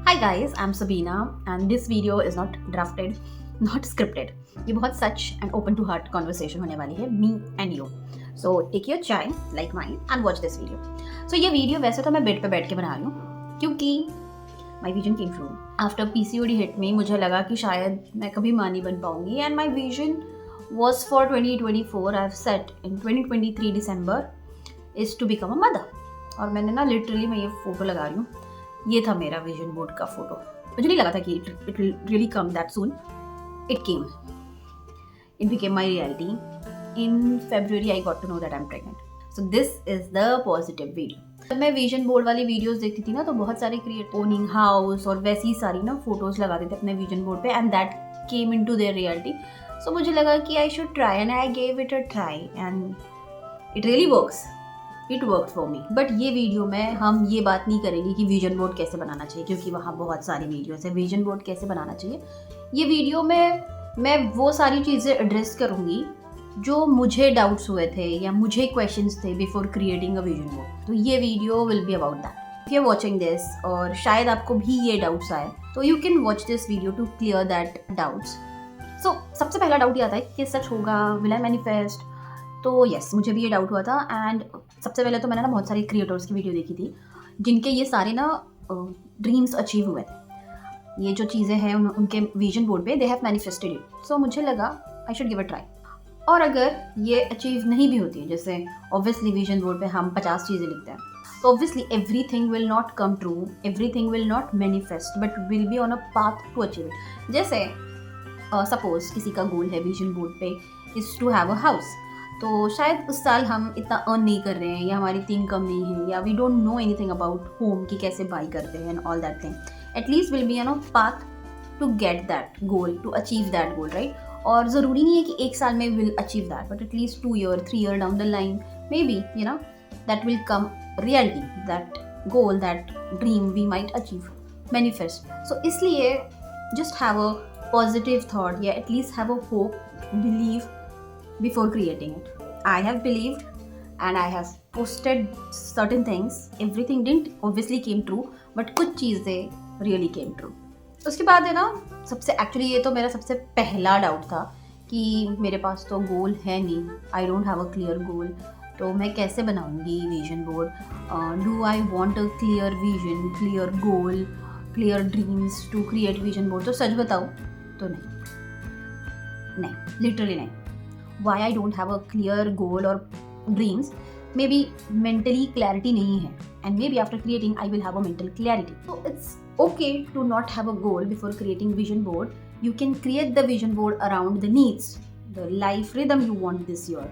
Hi guys, I'm Sabina and this video is not drafted, not scripted. ये बहुत सच and open to heart conversation होने वाली है me and you. So take your chai like mine and watch this video. So ये video वैसे तो मैं bed पे बैठ के बना रही हूँ क्योंकि my vision came true. After PCOD hit me मुझे लगा कि शायद मैं कभी माँ नहीं बन पाऊंगी and my vision was for 2024. I've set in 2023 December is to become a mother. और मैंने ना लिटरली मैं ये फोटो लगा रही हूँ, ये था मेरा विजन बोर्ड का फोटो. मुझे नहीं लगा था कि it will really come that soon. It came. It became my reality. In February I got to know that I am pregnant. So this is the positive video. जब मैं vision board वाली videos देखती थी ना तो बहुत सारे create owning house और वैसी सारी ना फोटोज लगाते थे अपने विजन बोर्ड पे and that came into their reality. So मुझे लगा कि I should try and I gave it a try and it really works. It work for me. But ये वीडियो में हम ये बात नहीं करेंगे कि विजन बोर्ड कैसे बनाना चाहिए क्योंकि वहाँ बहुत सारी वीडियोस है विजन बोर्ड कैसे बनाना चाहिए. ये वीडियो में मैं वो सारी चीज़ें एड्रेस करूँगी जो मुझे डाउट्स हुए थे या मुझे क्वेश्चंस थे before creating a vision board. तो ये video will be about that. If you are watching this और शायद आपको भी ये डाउट्स आए तो you can watch this video to clear that doubts. So सबसे पहला डाउट ये आता है कि सच होगा, विल आई मैनिफेस्ट. तो यस, मुझे भी ये डाउट हुआ था एंड सबसे पहले तो मैंने ना बहुत सारे क्रिएटर्स की वीडियो देखी थी जिनके ये सारे ना ड्रीम्स अचीव हुए थे. ये जो चीज़ें हैं उनके विजन बोर्ड पे दे हैव मैनिफेस्टेड इट. सो मुझे लगा I should give a try. और अगर ये अचीव नहीं भी होती है, जैसे ऑब्वियसली विजन बोर्ड पे हम 50 चीज़ें लिखते हैं, तो obviously everything will not come true, everything will not manifest but will be on a path to achieve it. जैसे सपोज किसी का गोल है विजन बोर्ड पे is to have a house. तो शायद उस साल हम इतना अर्न नहीं कर रहे हैं या हमारी इतनी इनकम नहीं है या we don't know anything about home कि कैसे बाई करते हैं and all that thing. At least will be on a path to get that goal, to achieve that goal, right. और ज़रूरी नहीं है कि एक साल में will achieve that but at least 2 year 3 year down the line maybe you know that will come reality, that goal, that dream we might achieve, manifest. सो इसलिए just have a positive thought या at least have a hope, believe before creating it. I have believed and I have posted certain things. Everything didn't obviously came true, but कुछ चीज़ें really came true. उसके बाद है ना सबसे actually ये तो मेरा सबसे पहला डाउट था कि मेरे पास तो गोल है नहीं, I don't have a clear goal, तो मैं कैसे बनाऊंगी vision board. Do I want a clear vision, clear goal, clear dreams to create vision board. तो सच बताऊँ तो नहीं, लिटरली नहीं. Why I don't have a clear goal or dreams? Maybe mentally clarity नहीं है and maybe after creating I will have a mental clarity. So it's okay to not have a goal before creating vision board. You can create the vision board around the needs, the life rhythm you want this year,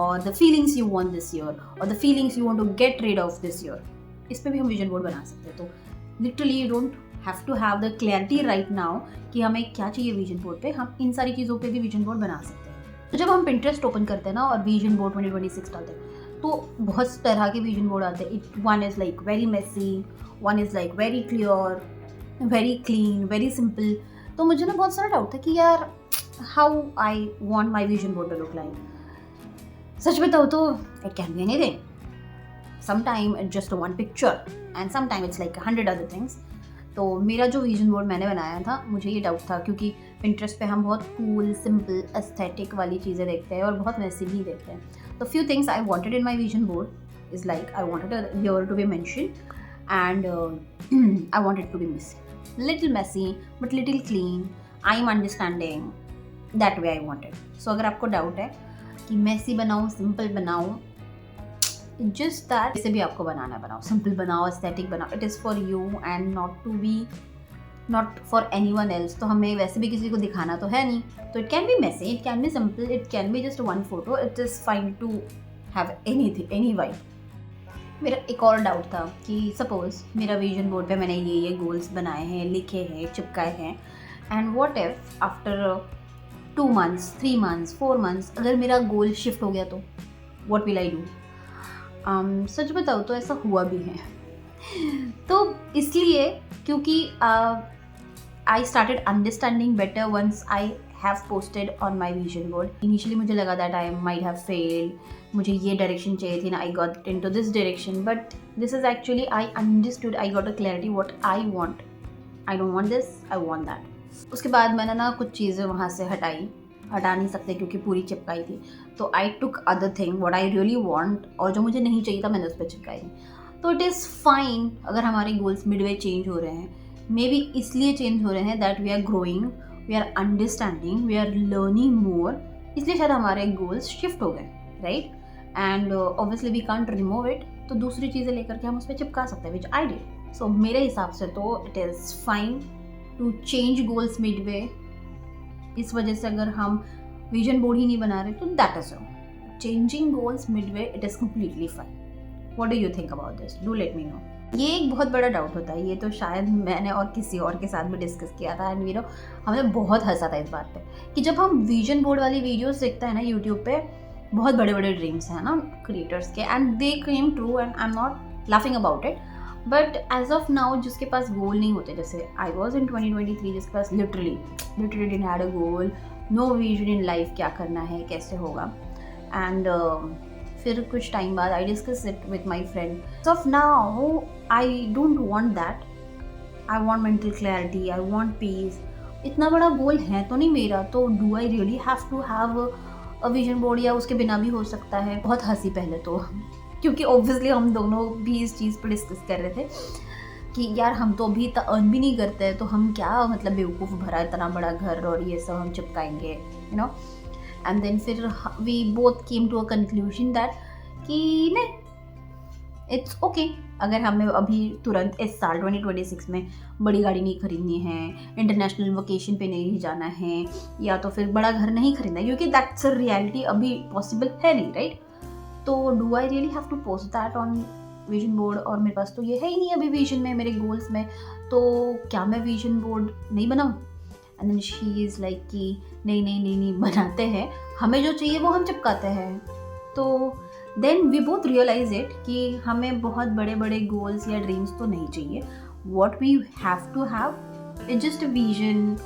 or the feelings you want this year, or the feelings you want to get rid of this year. इस पे भी हम vision board बना सकते हैं. तो literally you don't have to have the clarity right now कि हमें क्या चाहिए vision board पे. हम इन सारी चीज़ों पे भी vision board बना सकते हैं. तो जब हम Pinterest ओपन करते हैं ना और विजन बोर्ड 2026 डालते हैं तो बहुत तरह के विजन बोर्ड आते हैं. One is like very messy, one is like very clear, very clean, very simple. तो मुझे ना बहुत सारा डाउट था कि यार how I want my vision board to look like. सच बताओ तो it can be anything. Sometime it's just one picture and sometime it's like 100 other things. तो मेरा जो विजन बोर्ड मैंने बनाया था मुझे ये डाउट था क्योंकि Pinterest पे हम बहुत कूल, सिंपल, एस्थेटिक वाली चीज़ें देखते हैं और बहुत वैसे भी देखते हैं. तो few things I wanted in my vision board is like I wanted a year to be mention and I wanted to be messy, little messy but little clean. I am understanding that way I wanted. So अगर आपको doubt है कि Messi बनाऊँ, simple बनाऊँ, just that जैसे भी आपको बनाना बनाओ, सिंपल बनाओ, एस्थेटिक बनाओ. It is for you and not for any one else. तो हमें वैसे भी किसी को दिखाना तो है नहीं. तो it can be messy, it can be simple, it can be just one photo. It is fine to have anything, any vibe. मेरा एक और डाउट था कि सपोज मेरा विजन बोर्ड पे मैंने ये गोल्स बनाए हैं, लिखे हैं, चिपकाए हैं and what if after 2 months 3 months 4 months अगर मेरा गोल शिफ्ट हो गया तो व्हाट विल आई डू. सच बताओ तो ऐसा हुआ भी है. तो इसलिए क्योंकि I started understanding better once I have posted on my vision board. Initially मुझे लगा that I might have failed, मुझे ये डायरेक्शन चाहिए थी ना, I got into this direction, but this is actually I understood, I got a clarity what I want I don't want this, I want that. उसके बाद मैंने ना कुछ चीज़ें वहाँ से हटा नहीं सकते क्योंकि पूरी चिपकाई थी, तो I took other thing what I really want, और जो मुझे नहीं चाहिए था मैंने उस पर चिपकाई थी। तो इट इज़ फाइन अगर हमारे गोल्स मिडवे चेंज हो रहे हैं, मे बी इसलिए चेंज हो रहे हैं that we are growing, we are understanding, we are learning more, इसलिए शायद हमारे गोल्स शिफ्ट हो गए, right. And obviously we can't remove it, तो दूसरी चीज़ें लेकर के हम उस पर चिपका सकते हैं, विच आई डिड। सो मेरे हिसाब से तो it is fine to change goals midway. इस वजह से अगर हम विजन बोर्ड ही नहीं बना रहे तो that is wrong. Changing goals Midway, it is completely fine. What do you think about this? Do let me know. ये एक बहुत बड़ा डाउट होता है, ये तो शायद मैंने और किसी और के साथ भी डिस्कस किया था, एंड हमने बहुत हंसा था इस बात पे कि जब हम विजन बोर्ड वाली वीडियोस देखते हैं ना यूट्यूब पे, बहुत बड़े बड़े ड्रीम्स हैं ना क्रिएटर्स के, and they came true, and I am not laughing about it, but as of now जिसके पास गोल नहीं होते, जैसे आई वॉज इन 2023, जिसके पास literally didn't had a goal, no vision in life, क्या करना है, कैसे होगा, एंड फिर कुछ टाइम बाद I discuss it with my friend. Of now I don't want that, I want mental clarity, I want peace. इतना बड़ा गोल है तो नहीं मेरा, तो do I really have to have a vision board, या उसके बिना भी हो सकता है? बहुत हंसी पहले तो क्योंकि ऑब्वियसली हम दोनों भी इस चीज़ पर डिस्कस कर रहे थे कि यार हम तो अभी तक अर्न भी नहीं करते हैं, तो हम क्या मतलब बेवकूफ़ भरा इतना बड़ा घर और ये सब हम चिपकाएंगे, यू नो। एंड देन फिर we both came to a conclusion that कि नहीं, इट्स ओके अगर हमें अभी तुरंत इस साल 2026 में बड़ी गाड़ी नहीं खरीदनी है, इंटरनेशनल वोकेशन पे नहीं जाना है, या तो फिर बड़ा घर नहीं खरीदना है, क्योंकि दैट्स अ रियलिटी अभी पॉसिबल है नहीं, राइट। तो do I really have to post that on vision board? और मेरे पास तो ये है ही नहीं अभी विजन में, मेरे गोल्स में, तो क्या मैं विजन बोर्ड नहीं बनाऊँ? And then she is like कि नहीं बनाते हैं, हमें जो चाहिए वो हम चिपकाते हैं। तो then we both realise it कि हमें बहुत बड़े बड़े गोल्स या ड्रीम्स तो नहीं चाहिए। What we have to have is just a vision,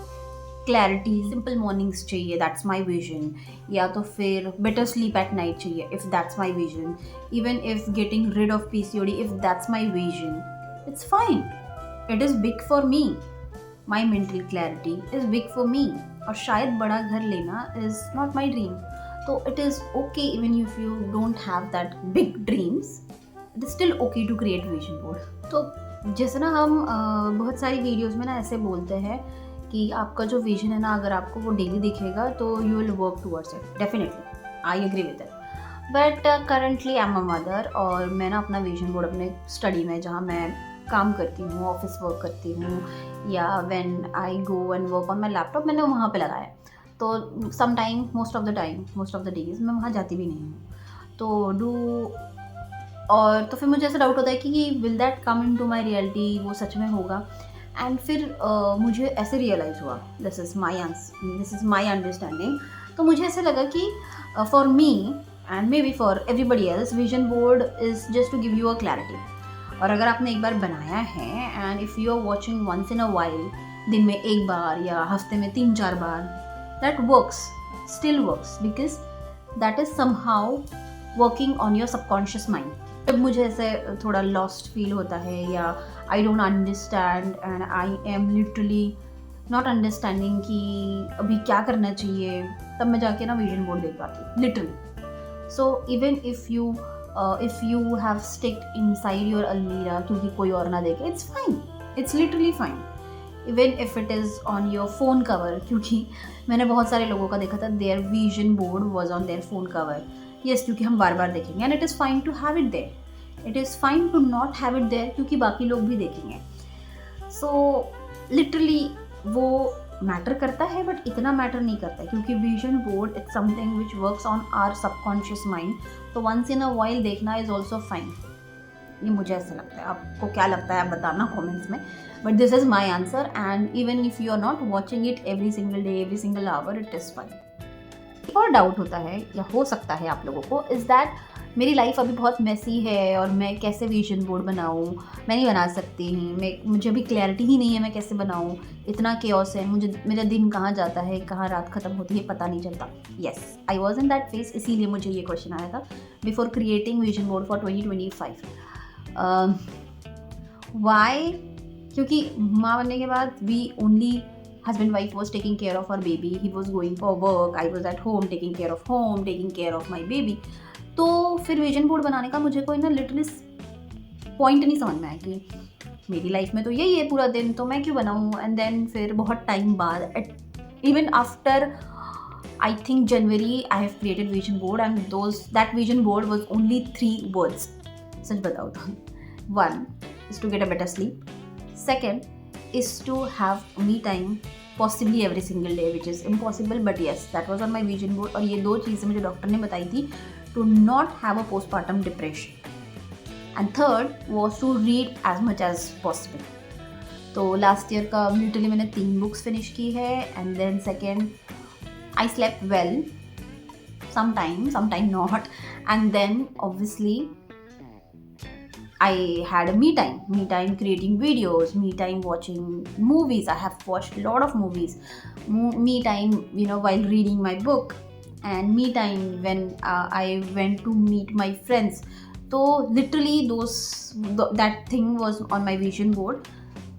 clarity, simple mornings चाहिए, दैट्स माई विजन, या तो फिर बेटर स्लीप एट नाइट चाहिए, if that's my vision, even if getting rid of PCOD, if that's my vision, it's fine, it is big for me, my mental clarity is big for me, और शायद बड़ा घर लेना is not my dream, तो it is okay even if you don't have that big dreams, it is still okay to create vision board. तो जैसे ना हम बहुत सारी वीडियोज़ में ना ऐसे बोलते हैं कि आपका जो विजन है ना, अगर आपको वो डेली दिखेगा तो you will work towards it, definitely I agree with it. But currently I am a mother, और मैं ना अपना विजन बोर्ड अपने स्टडी में, जहाँ मैं काम करती हूँ, ऑफिस वर्क करती हूँ, या when I go and work on my laptop, मैंने वहाँ पे लगाया। तो some time, most of the days मैं वहाँ जाती भी नहीं हूँ, तो और तो फिर मुझे ऐसा डाउट होता है कि will that come in to my reality, वो सच में होगा? एंड फिर मुझे ऐसे रियलाइज़ हुआ, दिस इज़ माई अंडरस्टैंडिंग। तो मुझे ऐसे लगा कि for me and maybe for everybody else, vision board is just to give you a clarity. और अगर आपने एक बार बनाया है, and if you are watching once in a while, दिन में एक बार या हफ्ते में 3-4 बार, that works, still works, because that is somehow working on your subconscious mind. जब मुझे ऐसे थोड़ा लॉस्ट फील होता है, या I don't understand and I am literally not understanding कि अभी क्या करना चाहिए, तब मैं जाके ना विजन बोर्ड देख पाती हूँ, literally. So even if you have sticked inside your अलमीरा क्योंकि कोई और ना देखे, it's fine, it's literally fine. Even if it is on your phone cover, क्योंकि मैंने बहुत सारे लोगों का देखा था, their vision board was on their phone cover. Yes, क्योंकि हम बार बार देखेंगे, and it is fine to have it there, it is fine to not have it there, क्योंकि बाकी लोग भी देखेंगे। सो लिटरली वो मैटर करता है, बट इतना मैटर नहीं करता है, क्योंकि vision board it's something which works on our subconscious mind. तो वंस इन अ वाइल देखना इज़ ऑल्सो फाइन, ये मुझे ऐसा लगता है। आपको क्या लगता है आप बताना कमेंट्स में, but this is my answer. And even if you are not watching it every single day, every single hour, it is fine. एक और डाउट होता है, या हो सकता है आप लोगों को, इज़ दैट मेरी लाइफ अभी बहुत मेसी है और मैं कैसे विजन बोर्ड बनाऊँ, मैं नहीं बना सकती, मुझे अभी क्लैरिटी ही नहीं है मैं कैसे बनाऊँ, इतना केओस है, मेरा दिन कहाँ जाता है, कहाँ रात ख़त्म होती है, पता नहीं चलता। Yes, I was in that phase, इसीलिए मुझे ये क्वेश्चन आया था before creating vision board for 2025। Why क्योंकि माँ बनने के बाद we only husband wife was taking care of our baby, he was going for work, I was at home taking care of home, taking care of my baby. तो फिर vision board बनाने का मुझे कोई ना लिटरली पॉइंट नहीं समझ में आया कि मेरी लाइफ में तो यही है पूरा दिन, तो मैं क्यों बनाऊँ. एंड देन फिर बहुत टाइम बाद, even after I think January, I have created vision board and that vision board was only 3 words. सच बताओ तो. 1 is to get a better sleep. Second is to have me time, possibly every single day, which is impossible, but yes, that was on my vision board. और ये 2 चीज़ें मुझे doctor ने बताई थी, to not have a postpartum depression. And third was to read as much as possible. तो last year का literally मैंने 3 बुक्स फिनिश की है. And then second, I slept well, sometime not, and then obviously I had a me time creating videos, me time watching movies. I have watched a lot of movies. Me time, while reading my book, and me time when I went to meet my friends. So literally that thing was on my vision board.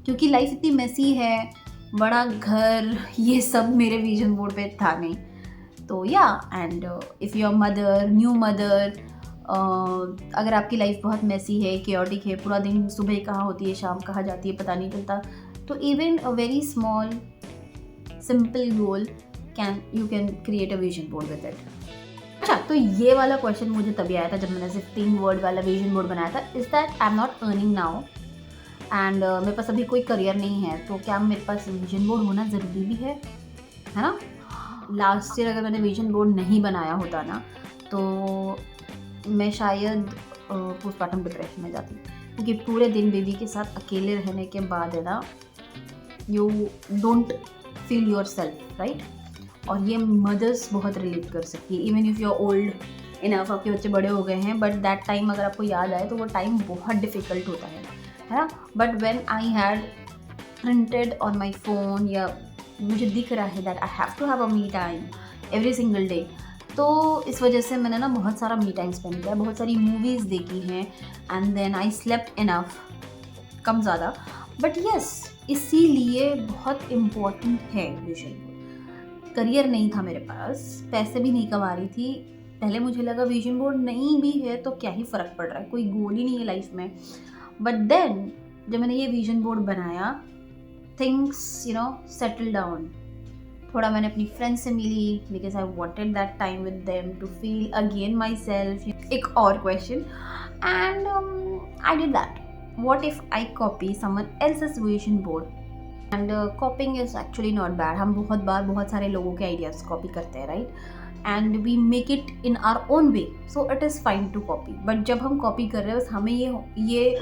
क्योंकि life इतनी Messi है, बड़ा घर, ये सब मेरे vision board पे था नहीं. तो या, and if you are mother, new mother, अगर आपकी लाइफ बहुत मेसी है, केओटिक है, पूरा दिन सुबह कहाँ होती है, शाम कहाँ जाती है, पता नहीं चलता, तो even a very small simple goal you can create a vision board with it. अच्छा, तो ये वाला क्वेश्चन मुझे तभी आया था जब मैंने सिर्फ 3 वर्ड वाला विजन बोर्ड बनाया था. Is that I am not earning now and मेरे पास अभी कोई करियर नहीं है, तो क्या मेरे पास विजन बोर्ड होना ज़रूरी भी है ना. लास्ट ईयर अगर मैंने विजन बोर्ड नहीं बनाया होता ना, तो मैं शायद पोस्टमार्टम डिप्रेशन में जाती, क्योंकि पूरे दिन बेबी के साथ अकेले रहने के बाद है ना, you don't feel yourself, right. और ये मदर्स बहुत रिलेट कर सकती है, even if you are old enough, आपके बच्चे बड़े हो गए हैं, बट दैट टाइम अगर आपको याद आए तो वो टाइम बहुत डिफ़िकल्ट होता है ना. But when I had printed on my phone, या मुझे दिख रहा है that I have to have a me time every single day, तो इस वजह से मैंने ना बहुत सारा मी टाइम स्पेंड किया, बहुत सारी मूवीज़ देखी हैं, and then I slept enough, कम ज़्यादा. बट येस, इसीलिए बहुत इम्पॉर्टेंट है विजन बोर्ड. करियर नहीं था मेरे पास, पैसे भी नहीं कमा रही थी. पहले मुझे लगा विजन बोर्ड नहीं भी है तो क्या ही फ़र्क पड़ रहा है, कोई गोल ही नहीं है लाइफ में. बट देन जब मैंने ये विजन बोर्ड बनाया, थिंग्स सेटल डाउन. थोड़ा मैंने अपनी फ्रेंड्स से मिली, because I wanted that time with them to feel again myself. एक और question, and I did that. What if I copy someone else's vision board? And copying is actually not bad. हम बहुत बार बहुत सारे लोगों के ideas copy करते हैं, right, and we make it in our own way, so it is fine to copy. But जब हम कॉपी कर रहे हैं, बस हमें ये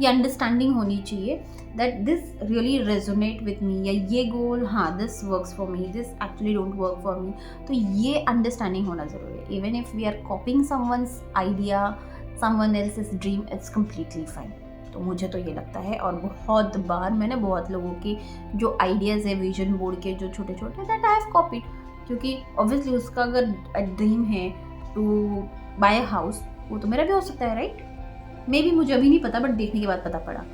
अंडरस्टैंडिंग होनी चाहिए that this really resonate with me, या ये गोल, हाँ this works for me, this actually don't work for me. तो ये अंडरस्टैंडिंग होना ज़रूरी है. Even if we are copying someone's idea, someone else's dream, it's completely fine. तो मुझे तो ये लगता है, और बहुत बार मैंने बहुत लोगों के जो आइडियाज़ है विजन बोर्ड के, जो छोटे छोटे, दैट आई हैव कॉपीड. क्योंकि ऑब्वियसली उसका अगर ड्रीम है टू बाय अ हाउस, वो तो मेरा भी हो सकता है, राइट. मे बी मुझे अभी नहीं पता, बट देखने के बाद पता पड़ा.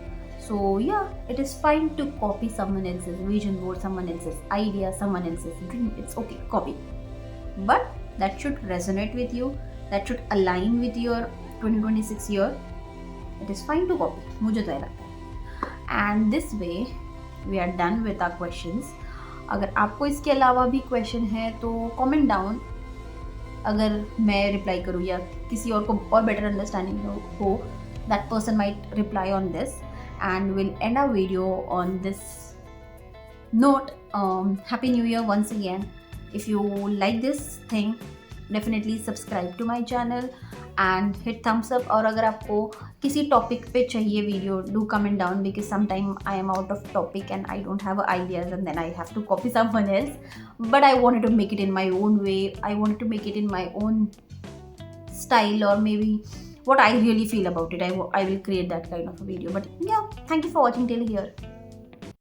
सो या, it is fine to copy someone else's vision board, someone else's idea, someone else's dream. It's okay, copy, but that should resonate with you, that should align with your 2026 year. It is fine to copy, मुझे तो लगता है. And this way we are done with our questions. अगर आपको इसके अलावा भी question है तो कमेंट डाउन, अगर मैं रिप्लाई करूँ या किसी और को और बेटर अंडरस्टैंडिंग हो, that person might reply on this, and will end a video on this note. Happy new year once again. If you like this thing, definitely subscribe to my channel and hit thumbs up. और अगर आपको किसी topic पे चाहिए video, do comment down, because sometime I am out of topic and I don't have ideas and then I have to copy someone else. But I wanted to make it in my own way, I wanted to make it in my own style, or maybe what I really feel about it. I will create that kind of a video. But yeah, thank you for watching till here.